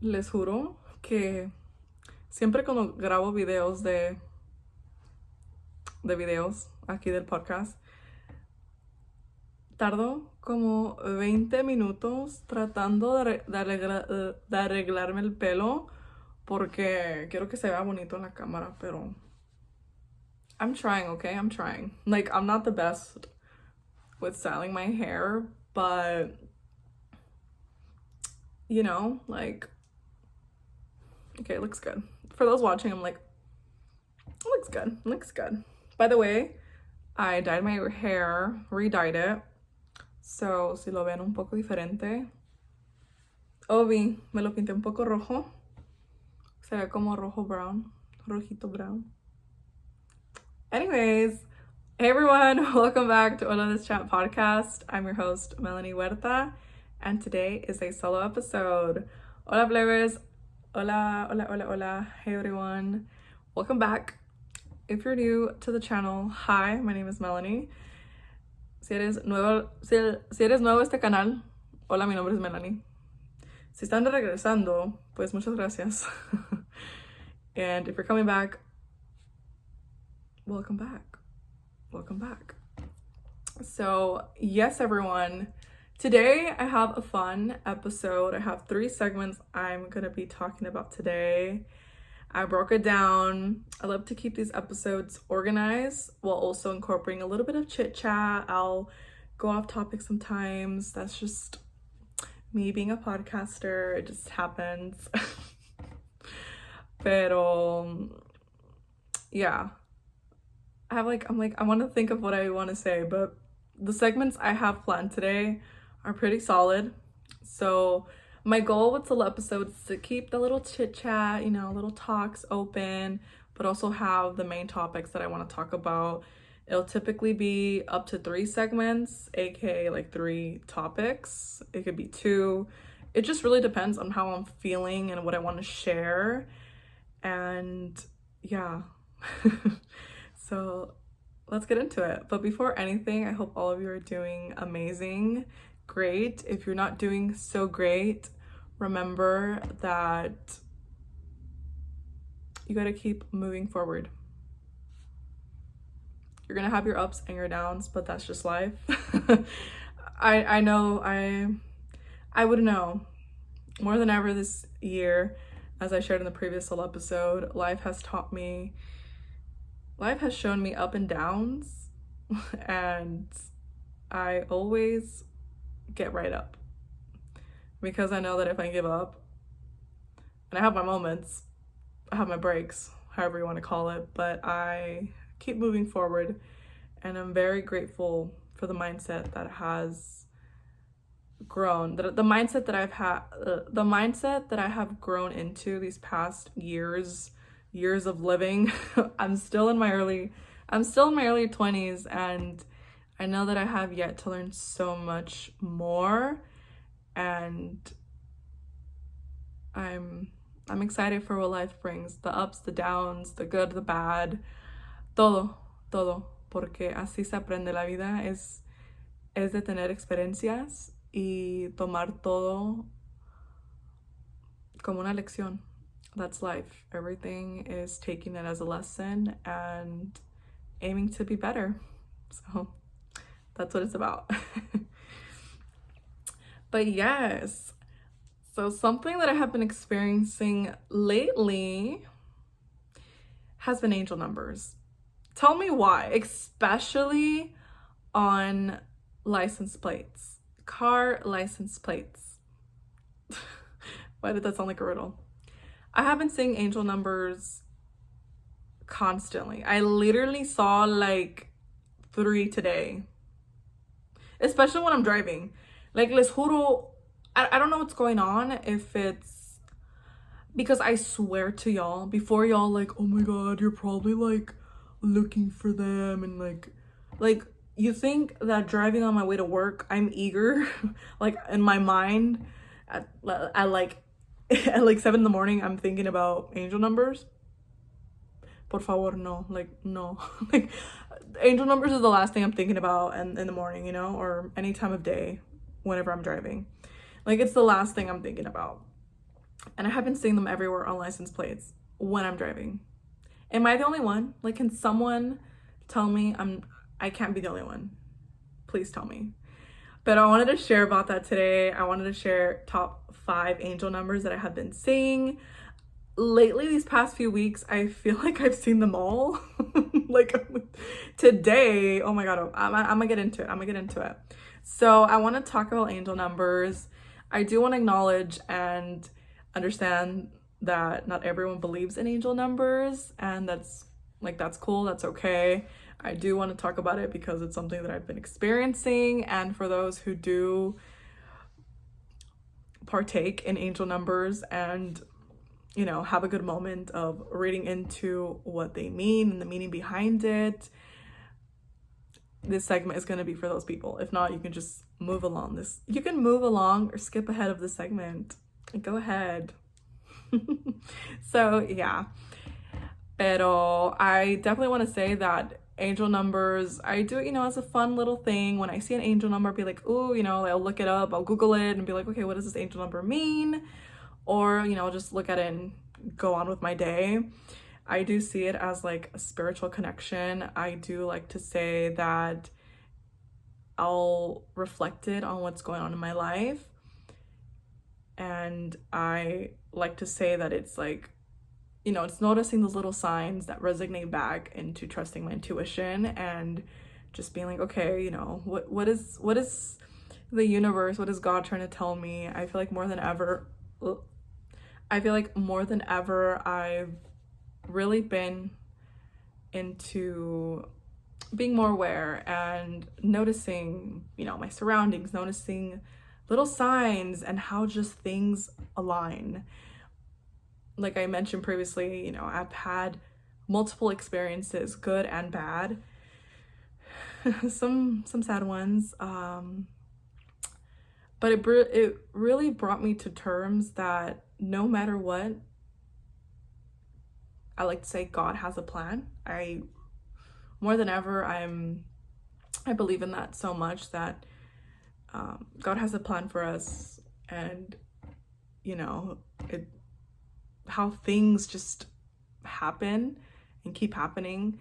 Les juro que siempre cuando grabo videos de videos aquí del podcast, tardo como 20 minutos tratando de arreglarme el pelo porque quiero que se vea bonito en la cámara, pero I'm trying, okay? I'm trying. Like, I'm not the best with styling my hair, but you know, like, okay, it looks good. For those watching, I'm like, it looks good, it looks good. By the way, I dyed my hair, re-dyed it. So, si lo ven un poco diferente. Obi, me lo pinté un poco rojo. Se ve como rojo brown, rojito brown. Anyways, hey everyone, welcome back to Hola, this chat podcast. I'm your host, Melanie Huerta, and today is a solo episode. Hola, plebes. Hola, hola, hola, hola. Hey everyone, welcome back. If you're new to the channel, hi, my name is Melanie. Si eres nuevo a este canal, hola, mi nombre es Melanie. Si están regresando, pues muchas gracias. And if you're coming back, welcome back. Welcome back. So, yes, everyone. Today, I have a fun episode. I have 3 segments I'm going to be talking about today. I broke it down. I love to keep these episodes organized while also incorporating a little bit of chit chat. I'll go off topic sometimes. That's just me being a podcaster. It just happens. Pero yeah. I want to think of what I want to say, but the segments I have planned today are pretty solid. So my goal with the episodes is to keep the little chit chat, little talks open, but also have the main topics that I want to talk about. It'll typically be up to 3 segments, aka like 3 topics. It could be 2. It just really depends on how I'm feeling and what I want to share. And yeah. So let's get into it. But before anything, I hope all of you are doing amazing. Great. If you're not doing so great, remember that you got to keep moving forward. You're going to have your ups and your downs, but that's just life. I know I would know more than ever this year, as I shared in the previous whole episode, life has shown me up and downs, and I always get right up, because I know that if I give up, and I have my moments, I have my breaks, however you want to call it, but I keep moving forward, and I'm very grateful for the mindset that has grown, the mindset that I have grown into these past years of living. I'm still in my early 20s, and I know that I have yet to learn so much more, and I'm excited for what life brings, the ups, the downs, the good, the bad, todo, porque así se aprende. La vida es de tener experiencias y tomar todo como una lección. That's life. Everything is taking it as a lesson and aiming to be better. So that's what it's about. But yes, so something that I have been experiencing lately has been angel numbers. Tell me why, especially on license plates, car license plates. Why did that sound like a riddle? I have been seeing angel numbers constantly. I literally saw like 3 today, especially when I'm driving. Like, les juro, I don't know what's going on, if it's because I swear to y'all, before y'all like, oh my god, you're probably like looking for them, and like you think that driving on my way to work, I'm eager, like in my mind at like 7 in the morning, I'm thinking about angel numbers. Por favor, no. Like, no. Like, angel numbers is the last thing I'm thinking about in the morning, or any time of day whenever I'm driving. Like, it's the last thing I'm thinking about. And I have been seeing them everywhere on license plates when I'm driving. Am I the only one? Like, can someone tell me I can't be the only one? Please tell me. But I wanted to share about that today. I wanted to share top 5 angel numbers that I have been seeing. Lately, these past few weeks, I feel like I've seen them all. Like today, oh my God, I'm gonna get into it. So I want to talk about angel numbers. I do want to acknowledge and understand that not everyone believes in angel numbers, and that's cool, that's okay. I do want to talk about it because it's something that I've been experiencing, and for those who do partake in angel numbers and have a good moment of reading into what they mean and the meaning behind it, this segment is going to be for those people. If not, you can just move along. You can move along or skip ahead of the segment. Go ahead. So yeah, pero I definitely want to say that angel numbers, I do it, as a fun little thing. When I see an angel number, I'll be like, ooh, I'll look it up, I'll Google it and be like, okay, what does this angel number mean? Or, I'll just look at it and go on with my day. I do see it as like a spiritual connection. I do like to say that I'll reflect it on what's going on in my life. And I like to say that it's like, it's noticing those little signs that resonate back into trusting my intuition and just being like, okay, what is the universe, what is God trying to tell me? I feel like more than ever, I've really been into being more aware and noticing, my surroundings, noticing little signs and how just things align. Like I mentioned previously, I've had multiple experiences, good and bad, some sad ones, but it really brought me to terms that no matter what, I like to say God has a plan. More than ever, I believe in that so much that God has a plan for us, and how things just happen and keep happening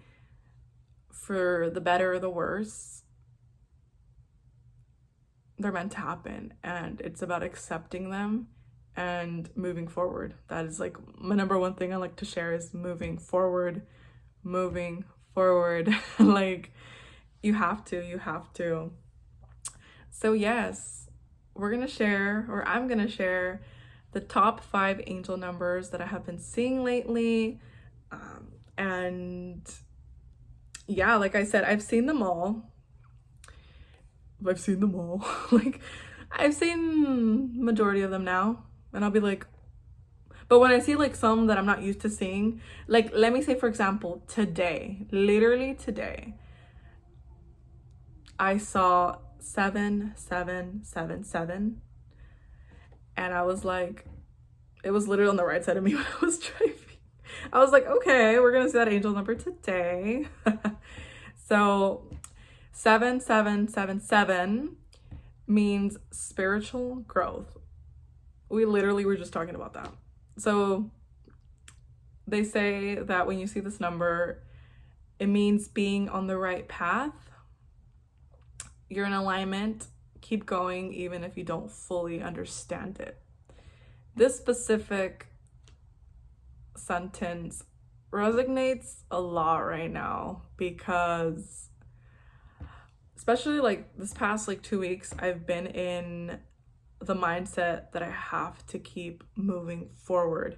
for the better or the worse, they're meant to happen, and it's about accepting them and moving forward. That is like my number one thing I like to share, is moving forward. Like you have to. So yes, I'm gonna share the top 5 angel numbers that I have been seeing lately. And yeah, like I said, I've seen them all. Like I've seen majority of them now, and I'll be like, but when I see like some that I'm not used to seeing, like let me say for example, literally today, I saw 7777, and I was like, it was literally on the right side of me when I was driving. I was like, okay, we're gonna see that angel number today. So 7777 means spiritual growth. We literally were just talking about that. So they say that when you see this number, it means being on the right path. You're in alignment. Keep going even if you don't fully understand it. This specific sentence resonates a lot right now because especially like this past like 2 weeks, I've been in the mindset that I have to keep moving forward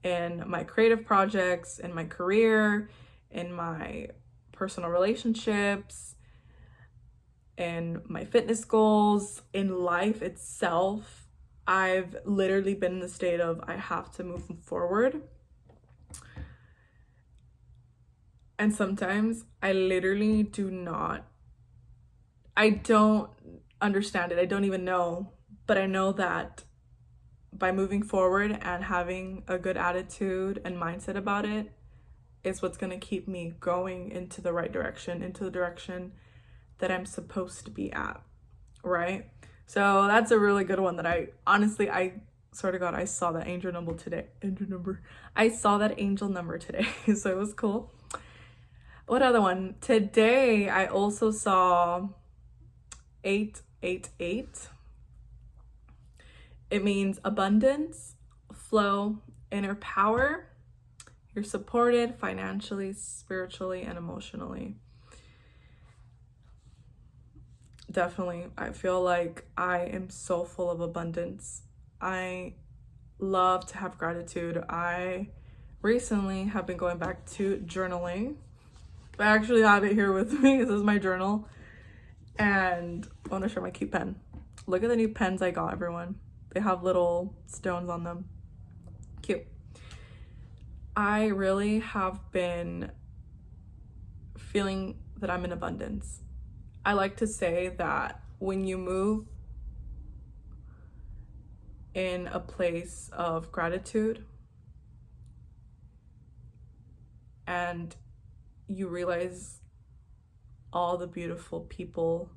in my creative projects, in my career, in my personal relationships, in my fitness goals, in life itself. I've literally been in the state of I have to move forward. And sometimes I literally I don't understand it. I don't even know. But I know that by moving forward and having a good attitude and mindset about it is what's going to keep me going into the right direction, into the direction that I'm supposed to be at, right? So that's a really good one that I Swear to God, I saw that angel number today. I saw that angel number today, so it was cool. What other one? Today, I also saw 888. It means abundance, flow, inner power. You're supported financially, spiritually, and emotionally. Definitely, I feel like I am so full of abundance. I love to have gratitude. I recently have been going back to journaling. I actually have it here with me. This is my journal. And I want to show my cute pen. Look at the new pens I got, everyone. They have little stones on them. Cute. I really have been feeling that I'm in abundance. I like to say that when you move in a place of gratitude and you realize all the beautiful people,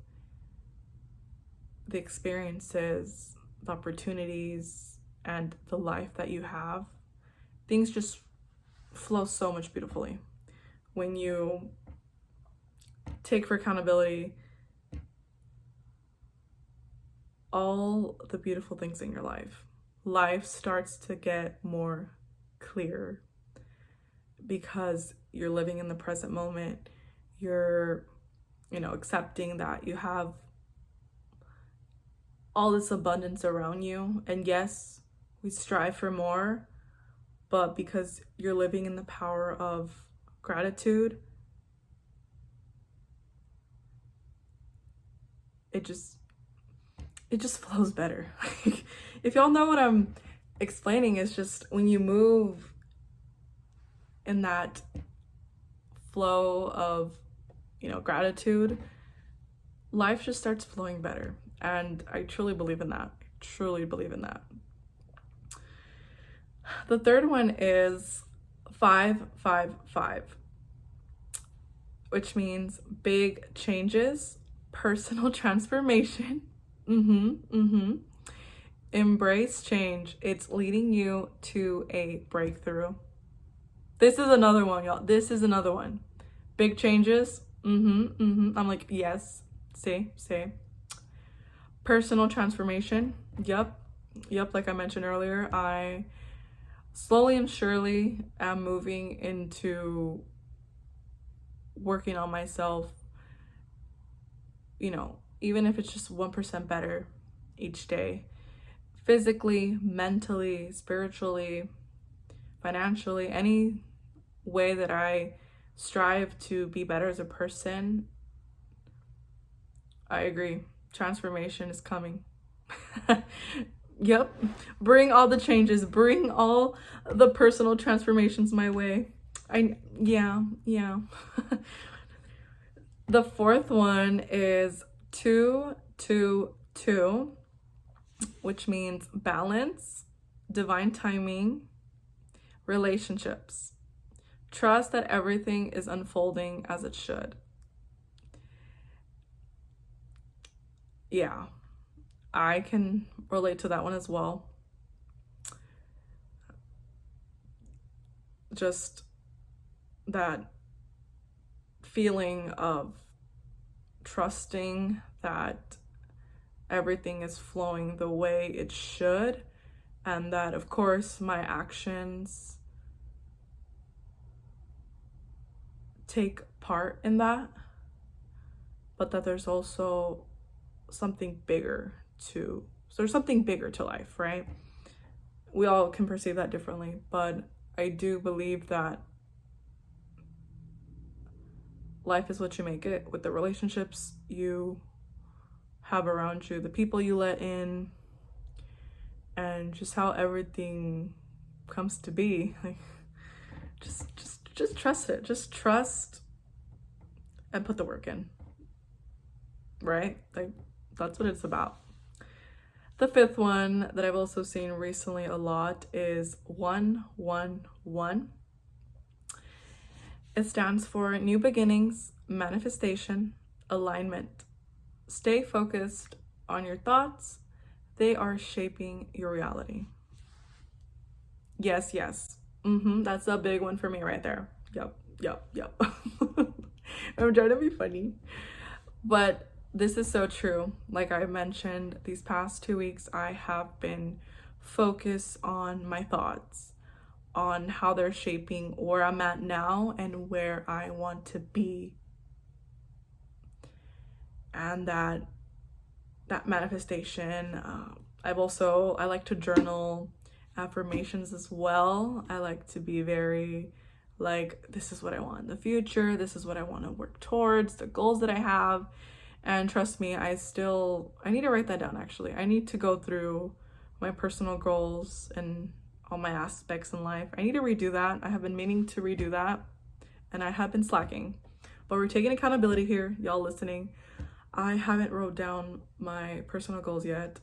the experiences, the opportunities, and the life that you have, things just flow so much beautifully. When you take for accountability all the beautiful things in your life starts to get more clear because you're living in the present moment. You're, accepting that you have all this abundance around you. And yes, we strive for more, but because you're living in the power of gratitude, it just flows better. If y'all know what I'm explaining, it's just when you move in that flow of, gratitude, life just starts flowing better. And I truly believe in that. The third one is 555, which means big changes, personal transformation. Embrace change. It's leading you to a breakthrough. This is another one, y'all. This is another one. Big changes. I'm like, yes. Say. Personal transformation. Yep. Like I mentioned earlier, I slowly and surely am moving into working on myself, even if it's just 1% better each day, physically, mentally, spiritually, financially, any way that I strive to be better as a person. I agree. Transformation is coming. Yep. Bring all the changes. Bring all the personal transformations my way. Yeah. The fourth one is 222, which means balance, divine timing, relationships. Trust that everything is unfolding as it should. Yeah, I can relate to that one as well. Just that feeling of trusting that everything is flowing the way it should, and that, of course, my actions take part in that, but that there's also something bigger to life, right? We all can perceive that differently, but I do believe that life is what you make it, with the relationships you have around you, the people you let in, and just how everything comes to be. Like, just trust it. Just trust and put the work in, right? Like, that's what it's about. The fifth one that I've also seen recently a lot is 111. It stands for new beginnings, manifestation, alignment. Stay focused on your thoughts. They are shaping your reality. Yes, yes. That's a big one for me right there. Yep, yep, yep. I'm trying to be funny. But this is so true. Like I mentioned, these past 2 weeks, I have been focused on my thoughts, on how they're shaping where I'm at now and where I want to be. And that manifestation, I like to journal affirmations as well. I like to be very like, this is what I want in the future, this is what I want to work towards, the goals that I have. And trust me, I need to write that down actually. I need to go through my personal goals and all my aspects in life. I need to redo that. I have been meaning to redo that and I have been slacking. But we're taking accountability here, y'all listening. I haven't wrote down my personal goals yet.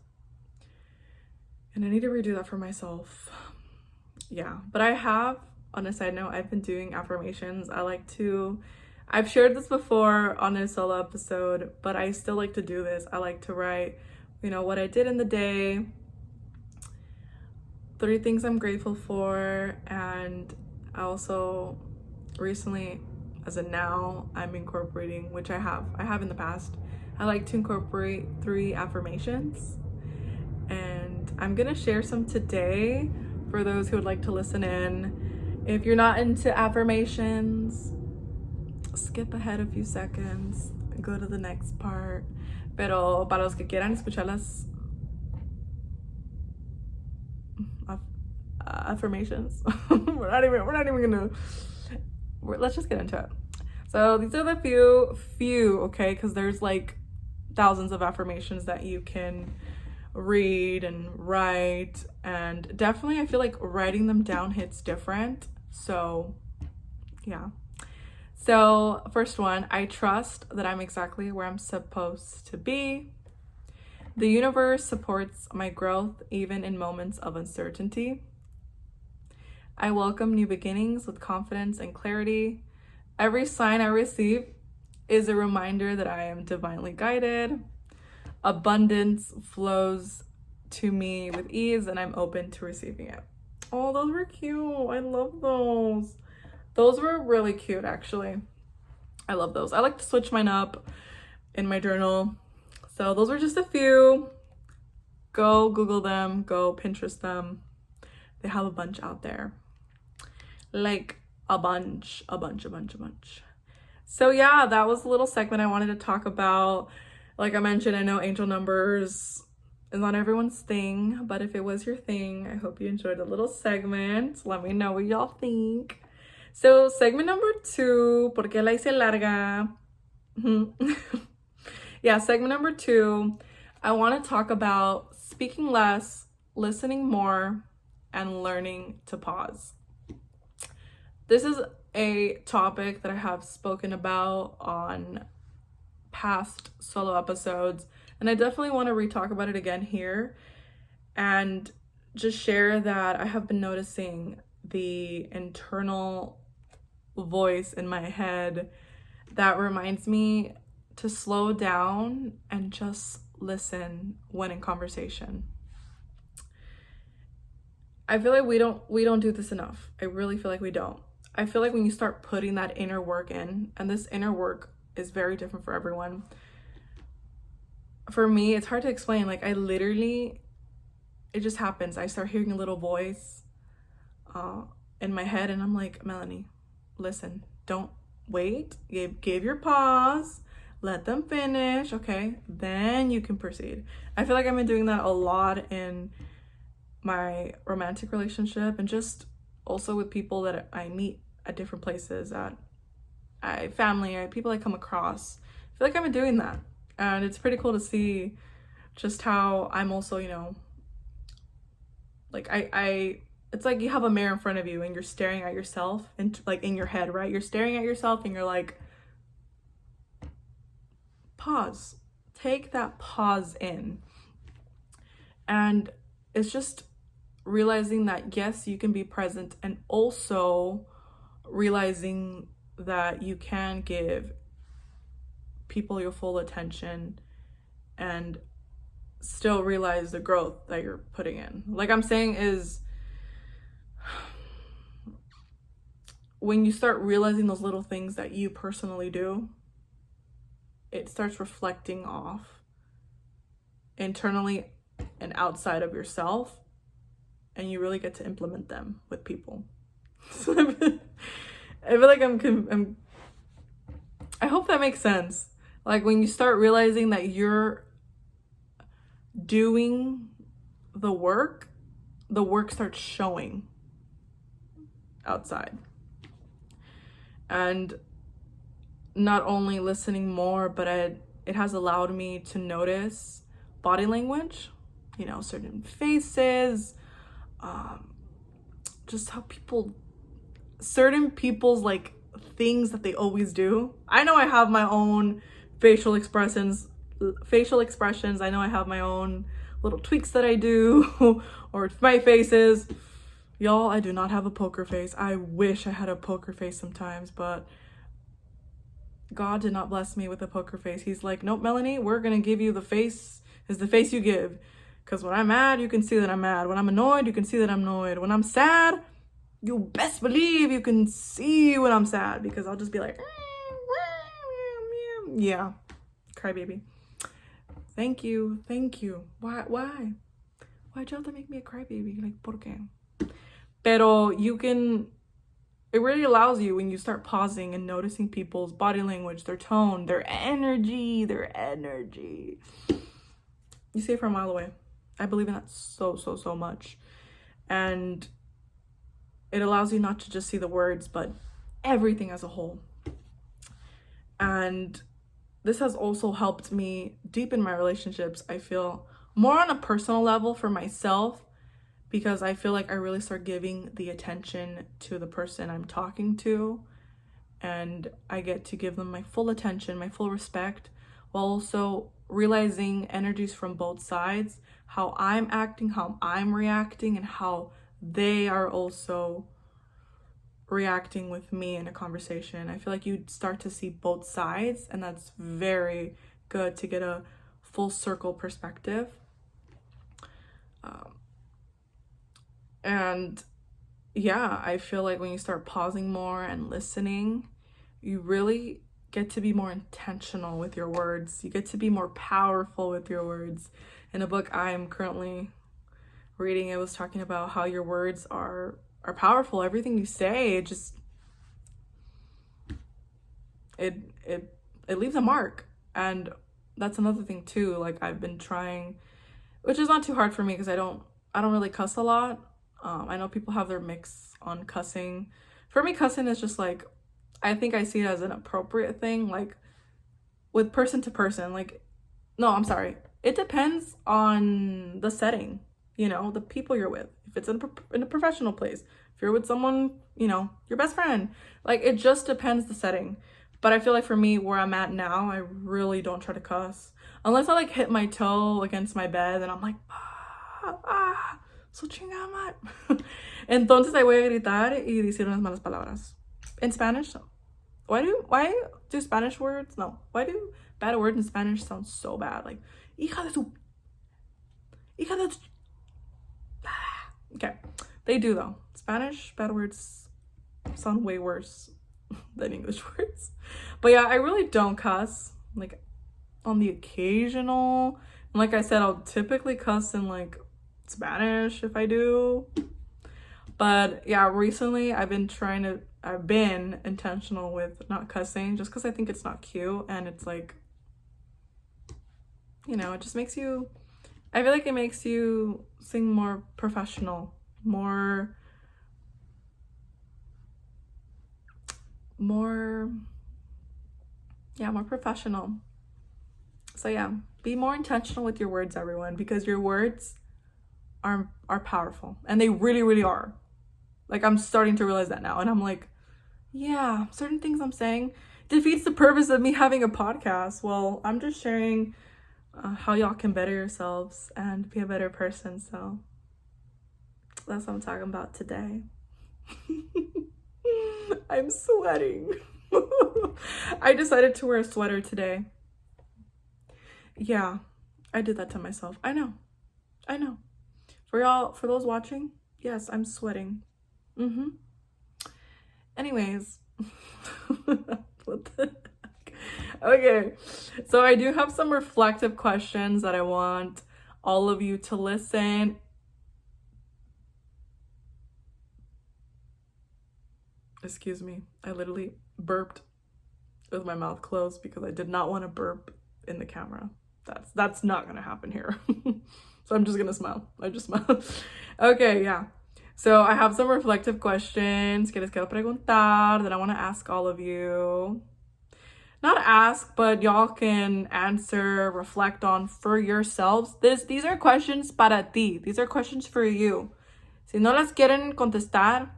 And I need to redo that for myself. Yeah, but I have, on a side note, I've been doing affirmations. I've shared this before on a solo episode, but I still like to do this. I like to write, what I did in the day, 3 things I'm grateful for, and I also recently, as of now, I'm incorporating, which I have in the past, I like to incorporate 3 affirmations, and I'm gonna share some today for those who would like to listen in. If you're not into affirmations, skip ahead a few seconds, go to the next part. Pero para los que quieran escuchar las affirmations, let's just get into it. So these are the few, okay, because there's like thousands of affirmations that you can read and write, and definitely I feel like writing them down hits different. So yeah. So first one, I trust that I'm exactly where I'm supposed to be. The universe supports my growth even in moments of uncertainty. I welcome new beginnings with confidence and clarity. Every sign I receive is a reminder that I am divinely guided. Abundance flows to me with ease and I'm open to receiving it. Oh, those were cute. I love those. Those were really cute, actually. I love those. I like to switch mine up in my journal. So those were just a few. Go Google them, go Pinterest them. They have a bunch out there. Like a bunch. So yeah, that was a little segment I wanted to talk about. Like I mentioned, I know angel numbers is not everyone's thing, but if it was your thing, I hope you enjoyed the little segment. Let me know what y'all think. So segment number 2, porque la hice larga? Yeah, segment number 2, I want to talk about speaking less, listening more, and learning to pause. This is a topic that I have spoken about on past solo episodes, and I definitely want to re-talk about it again here and just share that I have been noticing the internal voice in my head that reminds me to slow down and just listen when in conversation. I feel like we don't do this enough. I really feel like we don't. I feel like when you start putting that inner work in, and this inner work is very different for everyone. For me, it's hard to explain. Like it just happens. I start hearing a little voice in my head and I'm like, Melanie, listen, don't wait. Give your pause. Let them finish, okay? Then you can proceed. I feel like I've been doing that a lot in my romantic relationship and just also with people that I meet at different places, family, people I come across. I feel like I've been doing that. And it's pretty cool to see just how I'm also, like it's like you have a mirror in front of you and you're staring at yourself and like in your head, right? You're staring at yourself and you're like, pause. Take that pause in. And it's just realizing that yes, you can be present, and also realizing that you can give people your full attention and still realize the growth that you're putting in. Like I'm saying is, when you start realizing those little things that you personally do, it starts reflecting off internally and outside of yourself, and you really get to implement them with people. So I feel like I hope that makes sense. Like when you start realizing that you're doing the work starts showing outside. And not only listening more, but it has allowed me to notice body language, you know, certain faces, just how certain people's like things that they always do. I know I have my own facial expressions. I know I have my own little tweaks that I do or my faces. Y'all, I do not have a poker face. I wish I had a poker face sometimes, but God did not bless me with a poker face. He's like, nope, Melanie, we're gonna give you the face is the face you give. Because when I'm mad, you can see that I'm mad. When I'm annoyed, you can see that I'm annoyed. When I'm sad, you best believe you can see when I'm sad, because I'll just be like, yeah, crybaby. Thank you. Why'd you have to make me a crybaby? Like, ¿por qué? Pero it really allows you, when you start pausing and noticing people's body language, their tone, their energy. You see it from a mile away. I believe in that so much. And it allows you not to just see the words, but everything as a whole. And this has also helped me deepen my relationships, I feel, more on a personal level for myself, because I feel like I really start giving the attention to the person I'm talking to, and I get to give them my full attention, my full respect, while also realizing energies from both sides, how I'm acting, how I'm reacting, and how they are also reacting with me in a conversation. I feel like you start to see both sides, and that's very good to get a full circle perspective. And yeah, I feel like when you start pausing more and listening, you really get to be more intentional with your words. You get to be more powerful with your words. In a book I'm currently reading, it was talking about how your words are powerful. Everything you say, it leaves a mark. And that's another thing too. Like, I've been trying, which is not too hard for me because I don't really cuss a lot. I know people have their mix on cussing. For me, cussing is just like, I think I see it as an appropriate thing, like with person to person. Like, no, I'm sorry. It depends on the setting, you know, the people you're with. If it's in a professional place, if you're with someone, you know, your best friend, like, it just depends the setting. But I feel like for me, where I'm at now, I really don't try to cuss. Unless I like hit my toe against my bed and I'm like, so chingada madre. Entonces ahí voy a gritar y decir unas malas palabras. In Spanish, why do Spanish words? No. Why do bad words in Spanish sound so bad? Like, hija de su. Okay. They do though. Spanish bad words sound way worse than English words. But yeah, I really don't cuss. Like, on the occasional. And like I said, I'll typically cuss in like Spanish if I do. But yeah, recently I've been intentional with not cussing, just because I think it's not cute, and it's like, you know, it just makes you, I feel like it makes you sing more professional, more professional. So yeah, be more intentional with your words, everyone, because your words are powerful, and they really are. Like, I'm starting to realize that now, and I'm like, yeah, certain things I'm saying defeats the purpose of me having a podcast. Well, I'm just sharing how y'all can better yourselves and be a better person. So that's what I'm talking about today. I'm sweating. I decided to wear a sweater today. Yeah, I did that to myself. I know. For those watching, yes, I'm sweating. Anyways, what the heck? Okay, so I do have some reflective questions that I want all of you to listen. Excuse me, I literally burped with my mouth closed because I did not want to burp in the camera. That's not gonna happen here. So I'm just gonna smile. I just smile. Okay, yeah. So I have some reflective questions que les quiero preguntar that I want to ask all of you. Not ask, but y'all can answer, reflect on for yourselves. These are questions para ti. These are questions for you. Si no las quieren contestar,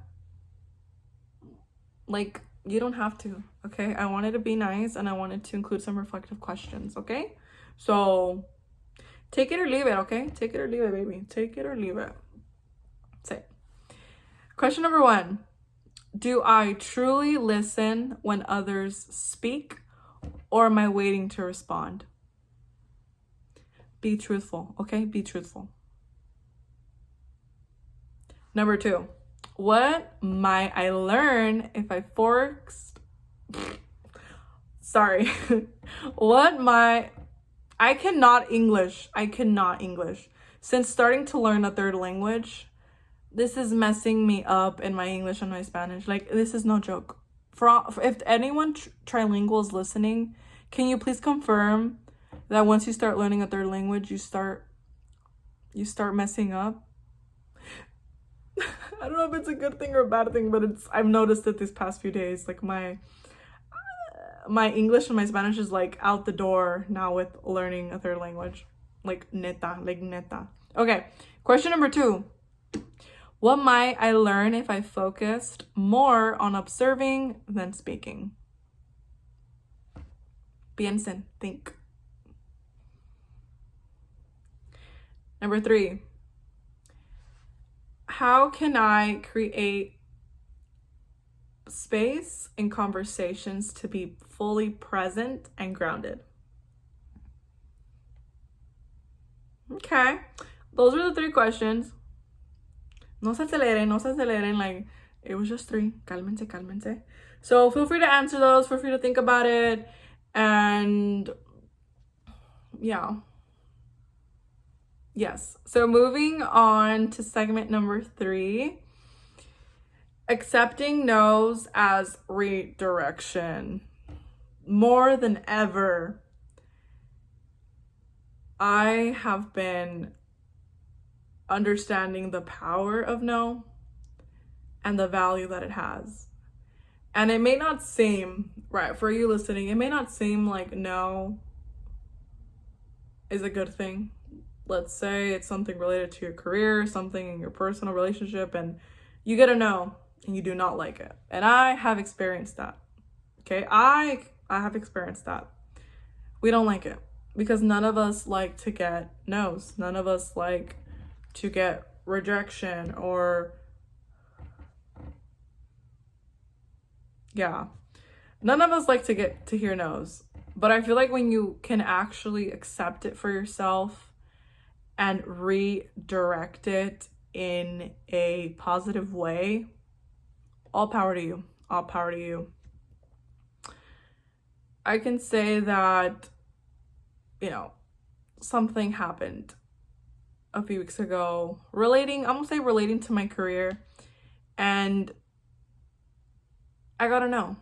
like, you don't have to, okay? I wanted to be nice and I wanted to include some reflective questions, okay? So take it or leave it, okay? Take it or leave it, baby. Take it or leave it. Say. Question number 1. Do I truly listen when others speak, or am I waiting to respond? Be truthful, okay? Be truthful. Number 2. What might I learn if I forced... Sorry. I cannot English. Since starting to learn a third language, this is messing me up in my English and my Spanish. Like, this is no joke. If anyone trilingual is listening, can you please confirm that once you start learning a third language, you start messing up? I don't know if it's a good thing or a bad thing, but I've noticed it these past few days. Like, my English and my Spanish is like out the door now with learning a third language. Like neta. Okay, question number 2. What might I learn if I focused more on observing than speaking? Piensen, think. Number 3. How can I create space in conversations to be fully present and grounded? Okay, those are the 3 questions. No se aceleren, like, it was just 3. Cálmense. So feel free to answer those, feel free to think about it, and yeah. Yes, so moving on to segment number 3. Accepting no's as redirection. More than ever, I have been understanding the power of no and the value that it has. And it may not seem, right, for you listening, it may not seem like no is a good thing. Let's say it's something related to your career, something in your personal relationship, and you get a no and you do not like it. And I have experienced that. Okay, I have experienced that. We don't like it because none of us like to get no's. None of us like to get rejection or none of us like to hear no's. But I feel like when you can actually accept it for yourself and redirect it in a positive way, all power to you. I can say that, something happened a few weeks ago relating to my career, and I gotta know.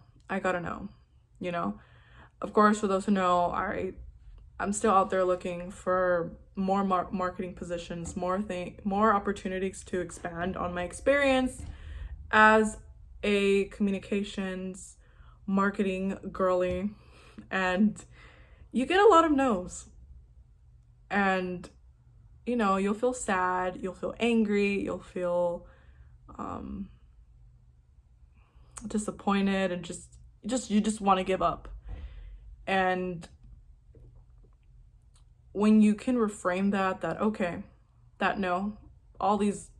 Of course, for those who know, I'm still out there looking for more marketing positions, more opportunities to expand on my experience as a communications marketing girly, and you get a lot of no's, and you'll feel sad, you'll feel angry, you'll feel disappointed, and you just want to give up. And when you can reframe that okay, that no, all these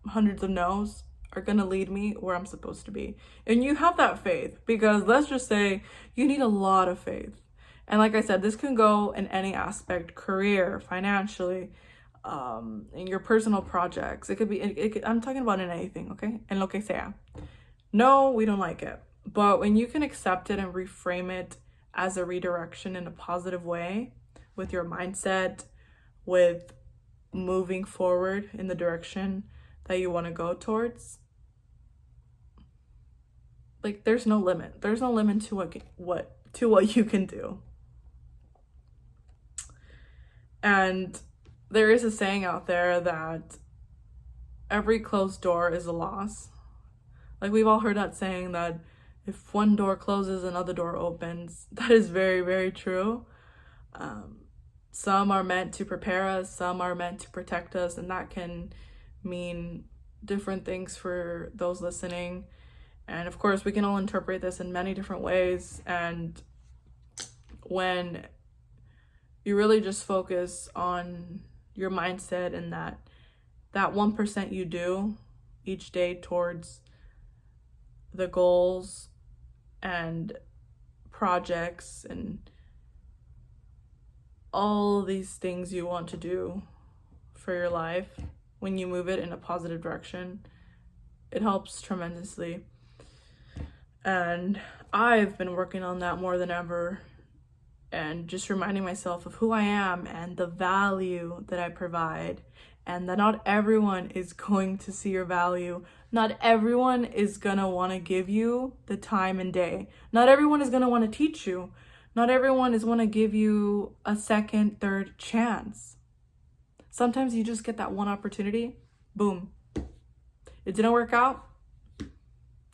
hundreds of no's are gonna lead me where I'm supposed to be, and you have that faith, because let's just say you need a lot of faith. And like I said, this can go in any aspect: career, financially, in your personal projects. It could be I'm talking about in anything, okay? En lo que sea. No, we don't like it. But when you can accept it and reframe it as a redirection in a positive way with your mindset, with moving forward in the direction that you want to go towards, like there's no limit. There's no limit to what you can do. And there is a saying out there that every closed door is a loss. Like we've all heard that saying that if one door closes, another door opens. That is very, very true. Some are meant to prepare us, some are meant to protect us, and that can mean different things for those listening. And of course, we can all interpret this in many different ways. And when you really just focus on your mindset and that 1% you do each day towards the goals and projects and all these things you want to do for your life, when you move it in a positive direction, it helps tremendously. And I've been working on that more than ever, and just reminding myself of who I am and the value that I provide, and that not everyone is going to see your value. Not everyone is gonna want to give you the time and day. Not everyone is gonna want to teach you. Not everyone is want to give you a second, third chance. Sometimes you just get that one opportunity, boom. It didn't work out,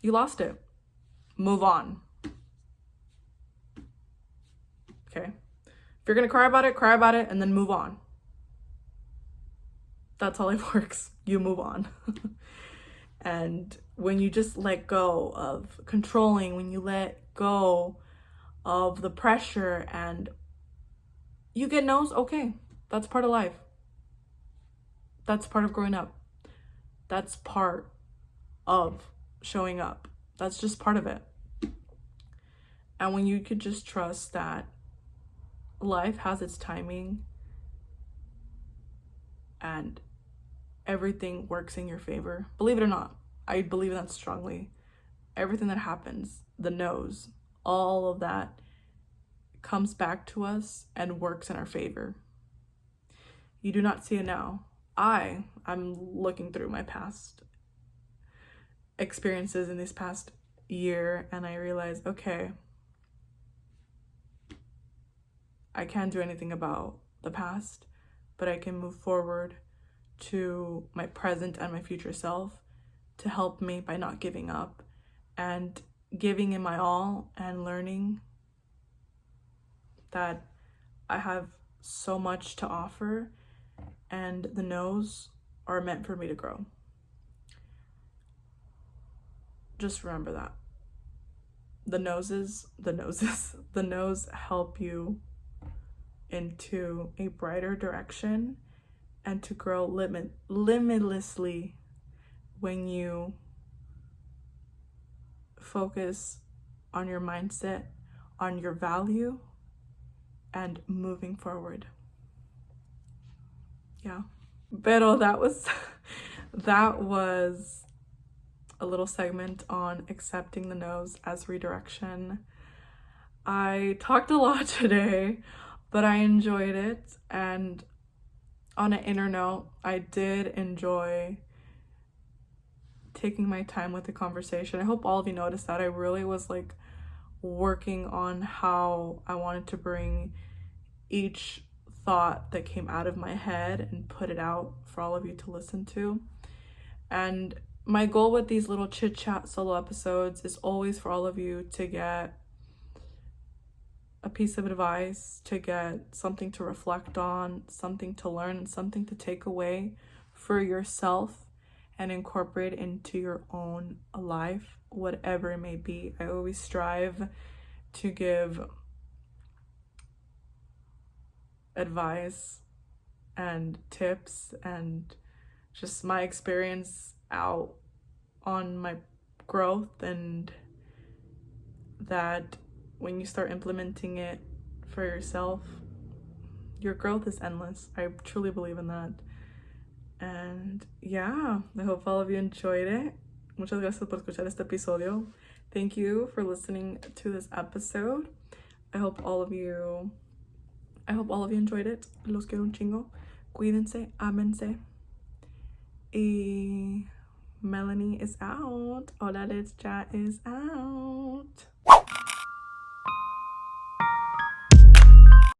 you lost it. Move on. Okay? If you're gonna cry about it, and then move on. That's how life works. You move on. And when you just let go of controlling, when you let go of the pressure and you get no's, okay, that's part of life. That's part of growing up. That's part of showing up. That's just part of it. And when you could just trust that life has its timing and everything works in your favor. Believe it or not, I believe in that strongly. Everything that happens, the no's, all of that comes back to us and works in our favor. You do not see it now. I'm looking through my past experiences in this past year, and I realize, okay, I can't do anything about the past, but I can move forward to my present and my future self to help me by not giving up and giving in my all and learning that I have so much to offer and the no's are meant for me to grow. Just remember that. The no's help you into a brighter direction and to grow limitlessly when you focus on your mindset, on your value, and moving forward. Yeah. Pero that was a little segment on accepting the no's as redirection. I talked a lot today, but I enjoyed it. And on an inner note, I did enjoy taking my time with the conversation. I hope all of you noticed that I really was like working on how I wanted to bring each thought that came out of my head and put it out for all of you to listen to. And my goal with these little chit chat solo episodes is always for all of you to get a piece of advice, to get something to reflect on, something to learn, and something to take away for yourself and incorporate into your own life, whatever it may be. I always strive to give advice and tips and just my experience out on my growth, and that when you start implementing it for yourself, your growth is endless. I truly believe in that. And yeah, I hope all of you enjoyed it. Muchas gracias por escuchar este episodio. Thank you for listening to this episode. I hope all of you enjoyed it. Los quiero un chingo. Cuídense, ámense. Y Melanie is out. Hola, let's chat is out.